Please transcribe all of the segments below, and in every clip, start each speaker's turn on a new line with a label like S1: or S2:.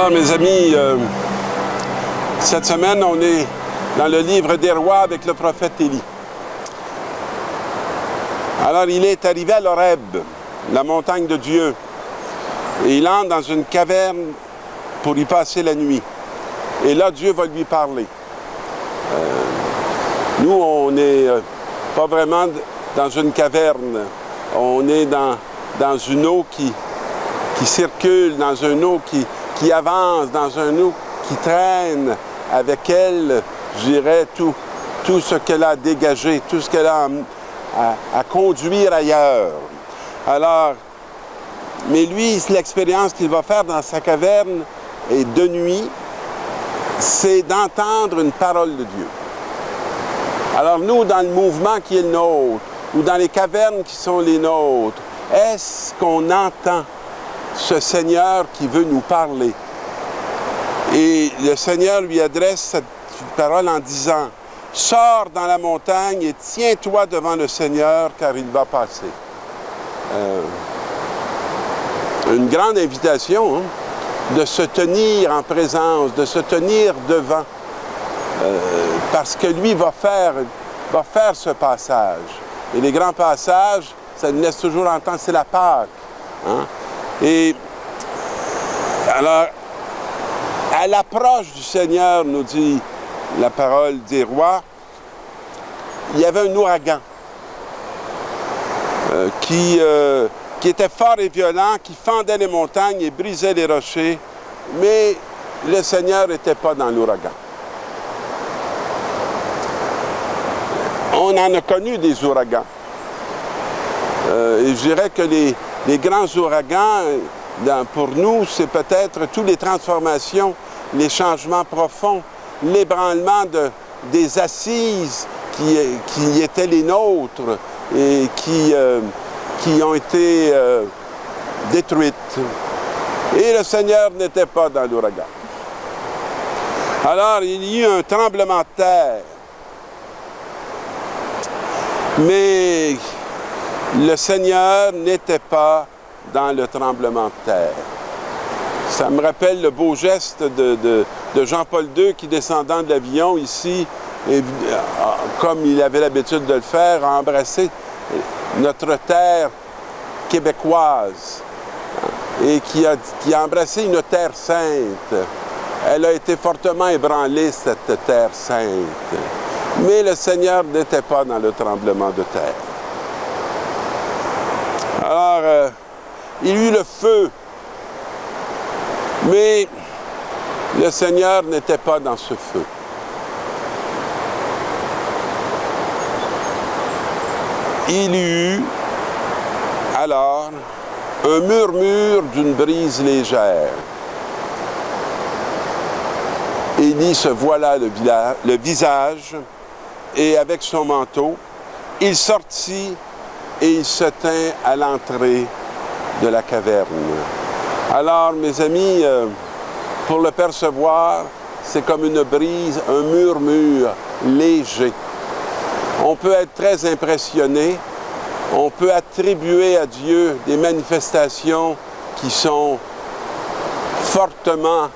S1: Alors, mes amis, cette semaine, on est dans le livre des rois avec le prophète Élie. Alors, il est arrivé à l'Horeb, la montagne de Dieu, et il entre dans une caverne pour y passer la nuit. Et là, Dieu va lui parler. Nous, on n'est pas vraiment dans une caverne. On est dans une eau qui circule, dans une eau qui avance, dans une eau qui traîne avec elle, je dirais, tout ce qu'elle a dégagé, tout ce qu'elle a à conduire ailleurs. Alors, mais lui, l'expérience qu'il va faire dans sa caverne et de nuit, c'est d'entendre une parole de Dieu. Alors nous, dans le mouvement qui est le nôtre, ou dans les cavernes qui sont les nôtres, est-ce qu'on entend ce Seigneur qui veut nous parler? Et le Seigneur lui adresse cette parole en disant, « Sors dans la montagne et tiens-toi devant le Seigneur, car il va passer. » Une grande invitation, hein, de se tenir en présence, de se tenir devant, parce que lui va faire ce passage. Et les grands passages, ça nous laisse toujours entendre, c'est la Pâque. Hein? Et alors, à l'approche du Seigneur, nous dit la parole des rois, il y avait un ouragan qui était fort et violent, qui fendait les montagnes et brisait les rochers, mais le Seigneur n'était pas dans l'ouragan. On en a connu des ouragans. Et je dirais que les grands ouragans, pour nous, c'est peut-être toutes les transformations, les changements profonds, l'ébranlement des assises qui étaient les nôtres et qui ont été détruites. Et le Seigneur n'était pas dans l'ouragan. Alors, il y eut un tremblement de terre. Mais le Seigneur n'était pas dans le tremblement de terre. Ça me rappelle le beau geste de Jean-Paul II qui, descendant de l'avion ici, et, comme il avait l'habitude de le faire, a embrassé notre terre québécoise et qui a embrassé une terre sainte. Elle a été fortement ébranlée, cette terre sainte. Mais le Seigneur n'était pas dans le tremblement de terre. Alors, il y eut le feu, mais le Seigneur n'était pas dans ce feu. Il y eut alors un murmure d'une brise légère. Élie se voila le visage, et avec son manteau, il sortit et il se tint à l'entrée de la caverne. Alors, mes amis, pour le percevoir, c'est comme une brise, un murmure léger. On peut être très impressionné, on peut attribuer à Dieu des manifestations qui sont fortement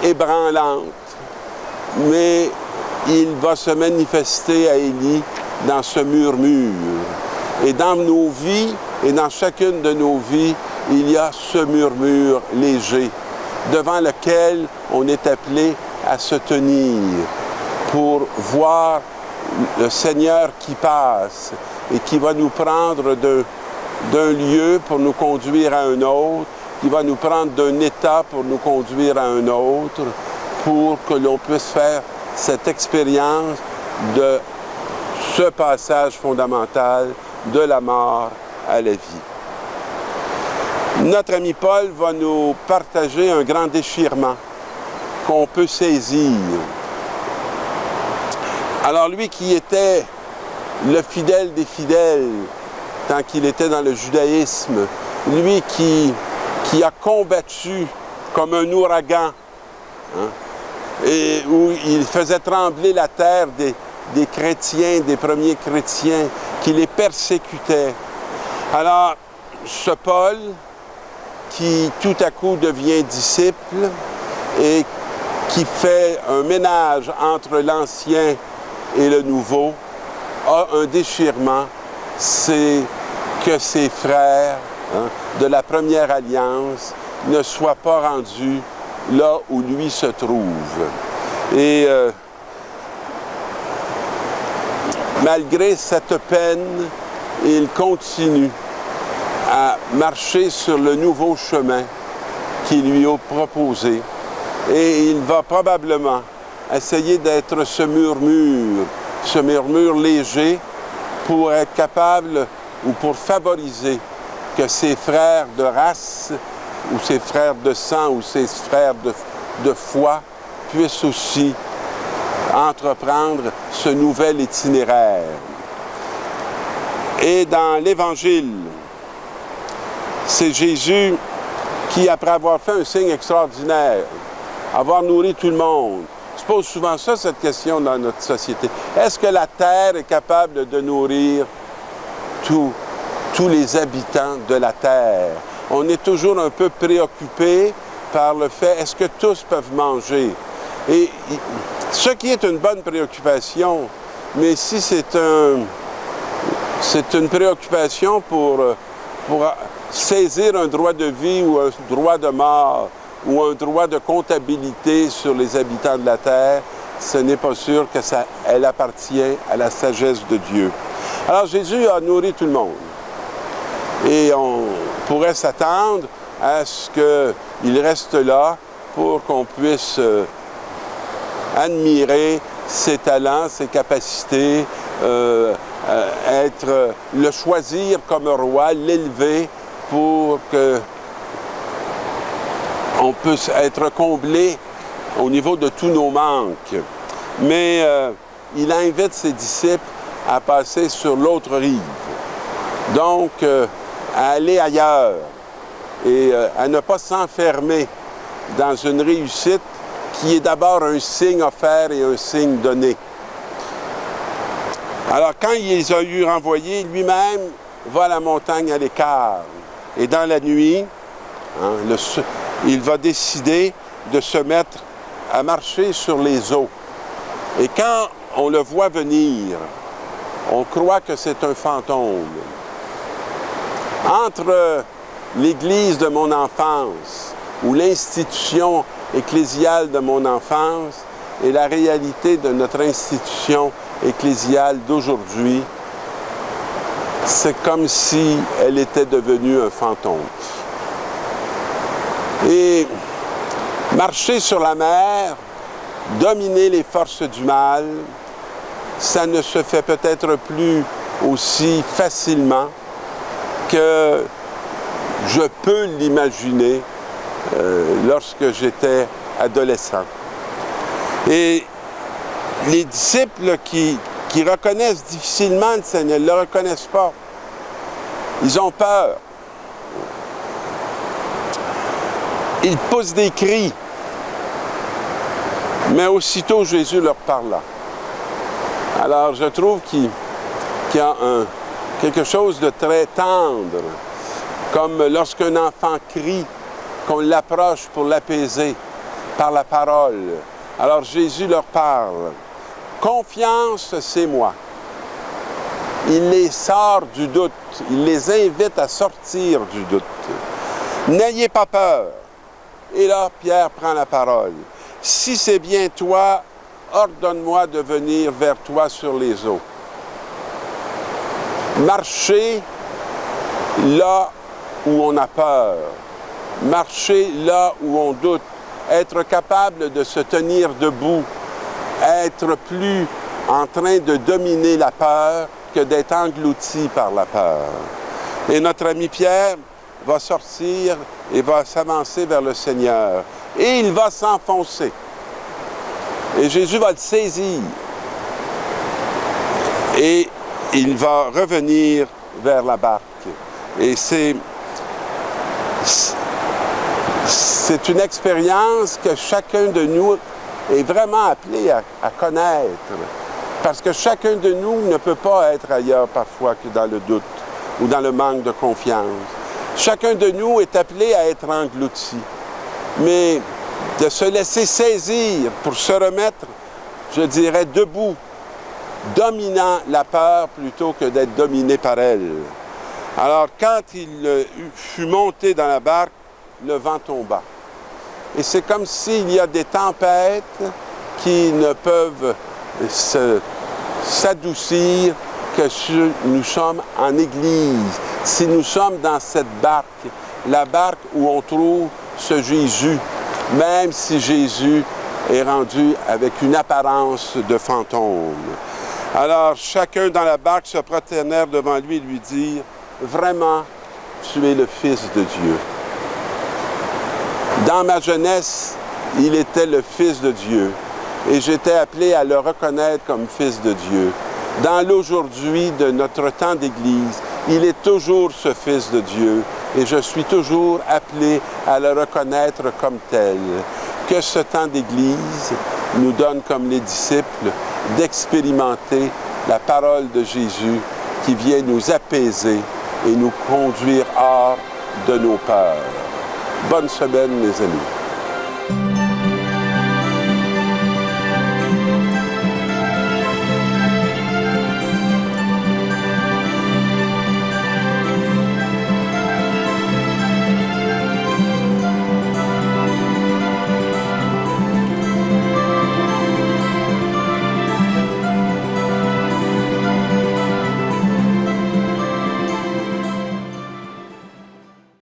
S1: ébranlantes, mais il va se manifester à Élie dans ce murmure. Et dans nos vies, et dans chacune de nos vies, il y a ce murmure léger, devant lequel on est appelé à se tenir pour voir le Seigneur qui passe et qui va nous prendre d'un lieu pour nous conduire à un autre, qui va nous prendre d'un état pour nous conduire à un autre, pour que l'on puisse faire cette expérience de ce passage fondamental de la mort à la vie. Notre ami Paul va nous partager un grand déchirement qu'on peut saisir. Alors lui qui était le fidèle des fidèles, tant qu'il était dans le judaïsme, lui qui a combattu comme un ouragan, hein, et où il faisait trembler la terre des chrétiens, des premiers chrétiens, qui les persécutaient. Alors, ce Paul, qui tout à coup devient disciple, et qui fait un ménage entre l'ancien et le nouveau, a un déchirement, c'est que ses frères de la première alliance ne soient pas rendus là où lui se trouve. Et malgré cette peine, il continue à marcher sur le nouveau chemin qui lui est proposé. Et il va probablement essayer d'être ce murmure léger pour être capable ou pour favoriser que ses frères de race ou ses frères de sang ou ses frères de foi puissent aussi entreprendre ce nouvel itinéraire. Et dans l'Évangile, c'est Jésus qui, après avoir fait un signe extraordinaire, avoir nourri tout le monde, se pose souvent ça, cette question dans notre société. Est-ce que la terre est capable de nourrir tous les habitants de la terre? On est toujours un peu préoccupé par le fait, est-ce que tous peuvent manger? Et ce qui est une bonne préoccupation, mais si c'est une préoccupation pour saisir un droit de vie ou un droit de mort ou un droit de comptabilité sur les habitants de la terre, ce n'est pas sûr qu'elle appartient à la sagesse de Dieu. Alors Jésus a nourri tout le monde. Et on pourrait s'attendre à ce qu'il reste là pour qu'on puisse admirer ses talents, ses capacités, le choisir comme roi, l'élever pour qu'on puisse être comblé au niveau de tous nos manques. Mais il invite ses disciples à passer sur l'autre rive. Donc, à aller ailleurs et à ne pas s'enfermer dans une réussite qui est d'abord un signe offert et un signe donné. Alors, quand il les a eu renvoyés, lui-même va à la montagne à l'écart. Et dans la nuit, il va décider de se mettre à marcher sur les eaux. Et quand on le voit venir, on croit que c'est un fantôme. Entre l'Église de mon enfance ou l'institution ecclésiale de mon enfance et la réalité de notre institution ecclésiale d'aujourd'hui, c'est comme si elle était devenue un fantôme. Et marcher sur la mer, dominer les forces du mal, ça ne se fait peut-être plus aussi facilement que je peux l'imaginer lorsque j'étais adolescent. Et les disciples qui reconnaissent difficilement le Seigneur, ne le reconnaissent pas. Ils ont peur. Ils poussent des cris. Mais aussitôt, Jésus leur parla. Alors, je trouve qu'il y a quelque chose de très tendre, comme lorsqu'un enfant crie, qu'on l'approche pour l'apaiser par la parole. Alors, Jésus leur parle. Confiance, c'est moi. Il les sort du doute. Il les invite à sortir du doute. N'ayez pas peur. Et là, Pierre prend la parole. Si c'est bien toi, ordonne-moi de venir vers toi sur les eaux. Marcher là où on a peur. Marcher là où on doute. Être capable de se tenir debout. Être plus en train de dominer la peur que d'être englouti par la peur. Et notre ami Pierre va sortir et va s'avancer vers le Seigneur. Et il va s'enfoncer. Et Jésus va le saisir. Et il va revenir vers la barque. Et c'est une expérience que chacun de nous est vraiment appelé à connaître. Parce que chacun de nous ne peut pas être ailleurs parfois que dans le doute ou dans le manque de confiance. Chacun de nous est appelé à être englouti. Mais de se laisser saisir pour se remettre, je dirais, debout, dominant la peur plutôt que d'être dominé par elle. Alors, quand il fut monté dans la barque, le vent tomba. Et c'est comme s'il y a des tempêtes qui ne peuvent s'adoucir que si nous sommes en Église, si nous sommes dans cette barque, la barque où on trouve ce Jésus, même si Jésus est rendu avec une apparence de fantôme. Alors, chacun dans la barque se prosternèrent devant lui et lui dirent, « Vraiment, tu es le Fils de Dieu. » Dans ma jeunesse, il était le Fils de Dieu et j'étais appelé à le reconnaître comme Fils de Dieu. Dans l'aujourd'hui de notre temps d'Église, il est toujours ce Fils de Dieu et je suis toujours appelé à le reconnaître comme tel. Que ce temps d'Église nous donne, comme les disciples, d'expérimenter la parole de Jésus qui vient nous apaiser et nous conduire hors de nos peurs. Bonne semaine, mes amis.